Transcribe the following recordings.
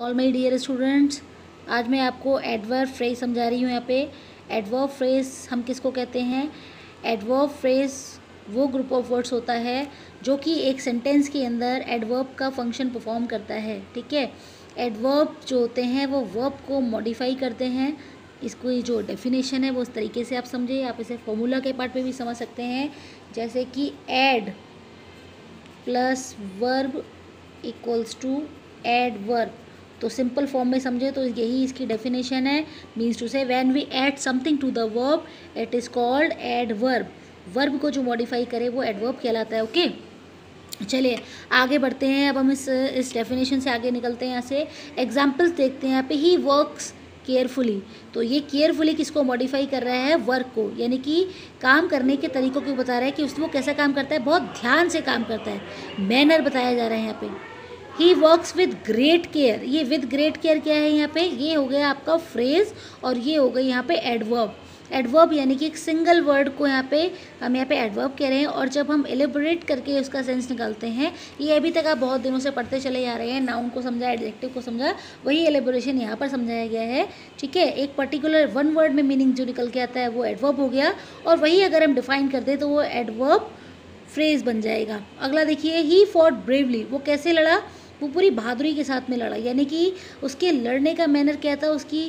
All my dear students, आज मैं आपको एडवर्ब फ्रेज समझा रही हूँ। यहाँ पे एडवर्ब फ्रेज हम किसको कहते हैं? एडवर्ब फ्रेज वो ग्रुप ऑफ वर्ड्स होता है जो कि एक सेंटेंस के अंदर एडवर्ब का फंक्शन परफॉर्म करता है। ठीक है, एडवर्ब जो होते हैं वो वर्ब को मॉडिफाई करते हैं। इसको जो डेफिनेशन है वो इस तरीके से आप समझे, आप इसे फॉर्मूला के पार्ट पे भी समझ सकते हैं, जैसे कि ad plus verb equals to adverb. तो सिंपल फॉर्म में समझे तो यही इसकी डेफिनेशन है। Means to say when we add something to the verb it is called adverb. Verb को जो मॉडिफाई करे वो एडवर्ब कहलाता है। ओके, चलिए आगे बढ़ते हैं। अब हम इस डेफिनेशन से आगे निकलते हैं। यहाँ से एग्जाम्पल्स देखते हैं। यहाँ पे ही वर्क्स केयरफुली, तो ये केयरफुली किसको मॉडिफाई कर रहा है? वर्क को, यानी कि काम करने के तरीकों को बता रहा है कि उसको कैसा काम करता है, बहुत ध्यान से काम करता है। मैनर बताया जा रहा है यहाँ पे। He works with great care, ये विद ग्रेट केयर क्या है यहाँ पे? ये हो गया आपका फ्रेज और ये हो गई यहाँ पे एडवर्ब। एडवर्ब यानी कि एक सिंगल वर्ड को हम यहाँ पे एडवर्ब कह रहे हैं। और जब हम एलिबोरेट करके उसका सेंस निकालते हैं, ये अभी तक आप बहुत दिनों से पढ़ते चले जा रहे हैं, नाउन को समझा, एडजेक्टिव को समझा, वही एलिबोरेशन यहाँ पर समझाया गया है। ठीक है, एक पर्टिकुलर वन वर्ड में मीनिंग जो निकल के आता है वो एडवर्ब हो गया, और वही अगर हम डिफाइन कर दें तो वो एडवर्ब फ्रेज बन जाएगा। अगला देखिए, ही फॉट ब्रेवली, वो कैसे लड़ा? वो पूरी बहादुरी के साथ में लड़ा, यानी कि उसके लड़ने का मैनर क्या था, उसकी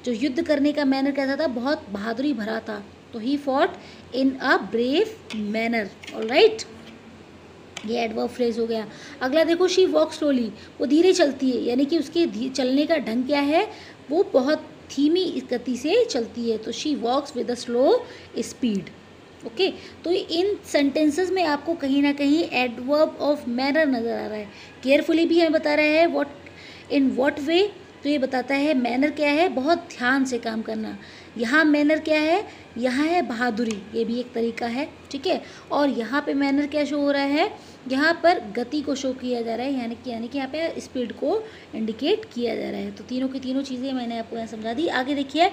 जो युद्ध करने का मैनर कैसा था, बहुत बहादुरी भरा था। तो he fought in a brave manner. Alright, ये एडवर्ब फ्रेज हो गया। अगला देखो, शी वॉक स्लोली, वो धीरे चलती है, यानी कि उसके चलने का ढंग क्या है, वो बहुत धीमी गति से चलती है। तो she walks with a slow speed. Okay, तो इन सेंटेंसेस में आपको कहीं ना कहीं एडवर्ब ऑफ मैनर नज़र आ रहा है। केयरफुली भी हमें बता रहा है व्हाट इन व्हाट वे, तो ये बताता है मैनर क्या है, बहुत ध्यान से काम करना। यहाँ मैनर क्या है? यहाँ है बहादुरी, ये भी एक तरीका है। ठीक है, और यहाँ पे मैनर क्या शो हो रहा है? यहाँ पर गति को शो किया जा रहा है, यानी कि यहाँ पे स्पीड को इंडिकेट किया जा रहा है। तो तीनों की तीनों चीज़ें मैंने आपको यहाँ समझा दी। आगे देखिए,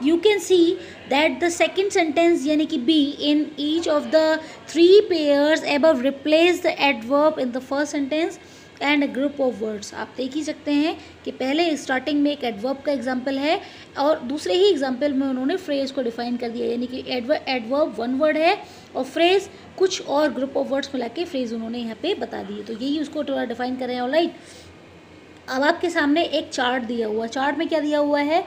you can see that the second sentence यानी कि be in each of the three pairs above replace the adverb in the first sentence and a group of words. आप देख ही सकते हैं कि पहले स्टार्टिंग में एक एडवर्ब का एग्जाम्पल है और दूसरे ही एग्जाम्पल में उन्होंने फ्रेज को डिफाइन कर दिया, यानी कि एडवर्ब वन वर्ड है और फ्रेज कुछ और ग्रुप ऑफ वर्ड्स मिला के फ्रेज उन्होंने यहाँ पे बता दिए। तो यही उसको थोड़ा डिफाइन कर रहे हैं। ऑलराइट, अब आपके सामने एक चार्ट दिया हुआ, चार्ट में क्या दिया हुआ है?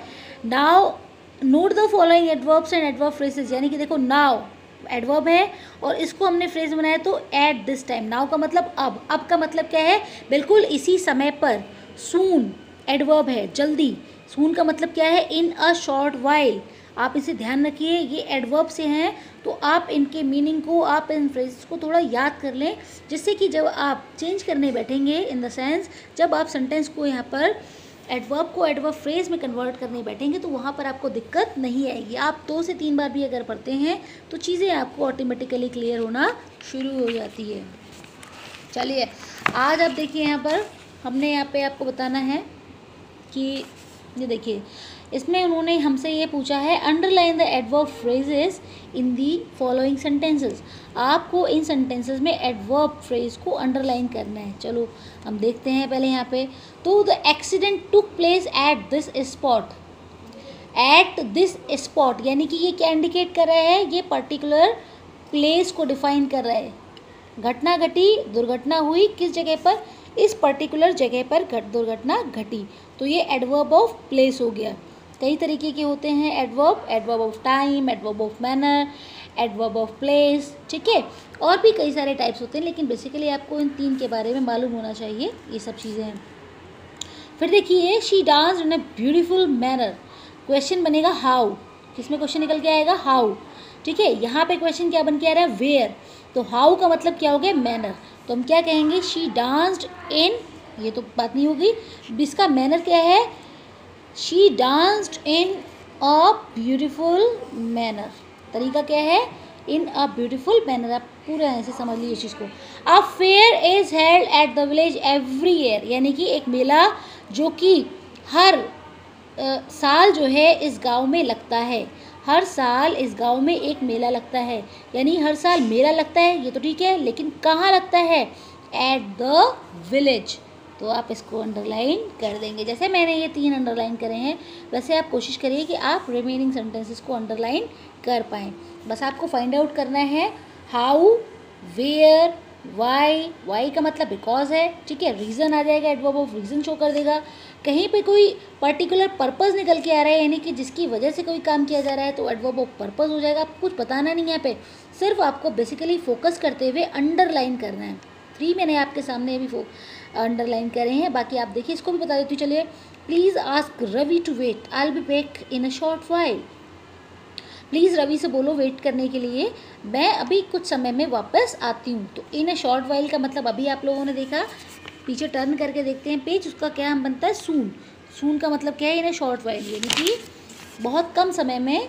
Now note the following adverbs and adverb phrases, यानी कि देखो नाउ एडवर्ब है और इसको हमने फ्रेज बनाया तो एट दिस टाइम। नाउ का मतलब अब का मतलब क्या है? बिल्कुल इसी समय पर। सून एडवर्ब है, जल्दी। सून का मतलब क्या है? इन अ शॉर्ट वाइल। आप इसे ध्यान रखिए, ये एडवर्ब से हैं, तो आप इनके मीनिंग को, आप इन फ्रेजेस को थोड़ा याद कर लें, जिससे कि जब आप चेंज करने बैठेंगे, इन द सेंस जब आप सेंटेंस को यहाँ पर एडवर्ब को एडवर्ब फ्रेज में कन्वर्ट करने बैठेंगे तो वहाँ पर आपको दिक्कत नहीं आएगी। आप 2 से 3 बार भी अगर पढ़ते हैं तो चीज़ें आपको ऑटोमेटिकली क्लियर होना शुरू हो जाती है। चलिए आज आप देखिए, यहाँ पर हमने यहाँ पे आपको बताना है कि ये देखिए, इसमें उन्होंने हमसे ये पूछा है, underline the adverb phrases in the following sentences. आपको इन सेंटेंसेस में एडवर्ब फ्रेज को अंडरलाइन करना है। चलो हम देखते हैं पहले यहाँ पे। तो the accident took place at this spot. At this spot यानी कि ये क्या इंडिकेट कर रहा है? ये पर्टिकुलर प्लेस को डिफाइन कर रहा है। घटना घटी, दुर्घटना हुई, किस जगह पर? इस पर्टिकुलर जगह पर दुर्घटना घटी। तो ये एडवर्ब ऑफ प्लेस हो गया। कई तरीके के होते हैं adverb, adverb of time, adverb of manner, adverb of place. ठीक है, और भी कई सारे टाइप्स होते हैं, लेकिन बेसिकली आपको इन 3 के बारे में मालूम होना चाहिए, ये सब चीज़ें हैं। फिर देखिए, she dance in a beautiful manner. Question बनेगा हाउ, किसमें क्वेश्चन निकल के आएगा? हाउ। ठीक है, यहाँ पे क्वेश्चन क्या बन के आ रहा है? वेयर। तो हाउ का मतलब क्या हो गया? मैनर। तो हम क्या कहेंगे? शी डांस्ड इन, ये तो बात नहीं होगी, इसका मैनर क्या है? She danced in a beautiful manner. तरीका क्या है? इन अ ब्यूटीफुल मैनर। आप पूरा ऐसे समझ लीजिए इस चीज़ को। A fair is held at the village every year, यानी कि एक मेला जो कि हर साल जो है इस गांव में लगता है। हर साल इस गांव में एक मेला लगता है, यानी हर साल मेला लगता है, ये तो ठीक है, लेकिन कहाँ लगता है? At the village. तो आप इसको अंडरलाइन कर देंगे। जैसे मैंने ये 3 अंडरलाइन करे हैं वैसे आप कोशिश करिए कि आप रिमेनिंग सेंटेंसेस को अंडरलाइन कर पाएँ। बस आपको फाइंड आउट करना है हाउ, वेयर, वाई का मतलब बिकॉज है, ठीक है। रीज़न आ जाएगा, एडवर्ब ऑफ रीज़न शो कर देगा। कहीं पे कोई पर्टिकुलर पर्पस निकल के आ रहा है यानी कि जिसकी वजह से कोई काम किया जा रहा है तो एडवर्ब ऑफ पर्पस हो जाएगा। आपको कुछ बताना नहीं है यहाँ पे, सिर्फ आपको बेसिकली फोकस करते हुए अंडरलाइन करना है। 3 मैंने आपके सामने अभी अंडरलाइन करे हैं, बाकी आप देखिए। इसको भी बता देती हूँ, चलिए। Please ask Ravi to wait, I will be back in a short while. Please Ravi से बोलो वेट करने के लिए, मैं अभी कुछ समय में वापस आती हूँ। तो इन अ शॉर्ट वाइल का मतलब अभी आप लोगों ने देखा, पीछे टर्न करके देखते हैं पेज, उसका क्या हम बनता है सून। सून का मतलब क्या है, इन अ शॉर्ट वाइल यानी कि बहुत कम समय में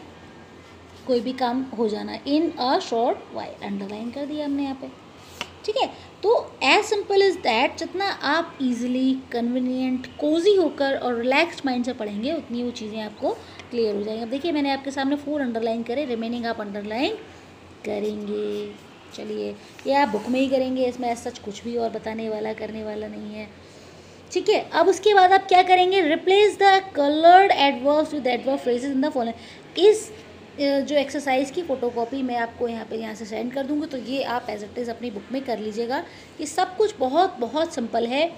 कोई भी काम हो जाना। इन अ शॉर्ट वाइल अंडरलाइन कर दिया हमने यहाँ पे, ठीक है। तो एज सिंपल इज़ दैट, जितना आप इजीली, कन्वीनियंट, कोजी होकर और रिलैक्स्ड माइंड से पढ़ेंगे उतनी वो चीज़ें आपको क्लियर हो जाएंगी। अब देखिए मैंने आपके सामने 4 अंडरलाइन करे, रिमेनिंग आप अंडरलाइन करेंगे। चलिए ये आप बुक में ही करेंगे, इसमें ऐसा सच कुछ भी और बताने वाला करने वाला नहीं है, ठीक है। अब उसके बाद आप क्या करेंगे, replace the coloured adverbs with adverb phrases in the following. इस जो एक्सरसाइज की फ़ोटोकॉपी मैं आपको यहाँ से सेंड कर दूँगी, तो ये आप एज इट इज़ अपनी बुक में कर लीजिएगा। ये सब कुछ बहुत बहुत सिंपल है।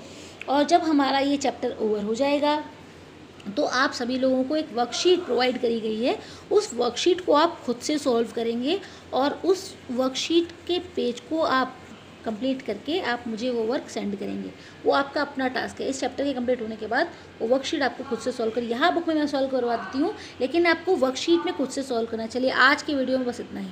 और जब हमारा ये चैप्टर ओवर हो जाएगा तो आप सभी लोगों को एक वर्कशीट प्रोवाइड करी गई है, उस वर्कशीट को आप खुद से सॉल्व करेंगे और उस वर्कशीट के पेज को आप कंप्लीट करके आप मुझे वो वर्क सेंड करेंगे। वो आपका अपना टास्क है। इस चैप्टर के कंप्लीट होने के बाद वो वर्कशीट आपको खुद से सॉल्व कर, यहाँ बुक में मैं सॉल्व करवा देती हूँ लेकिन आपको वर्कशीट में खुद से सॉल्व करना। चलिए आज की वीडियो में बस इतना ही।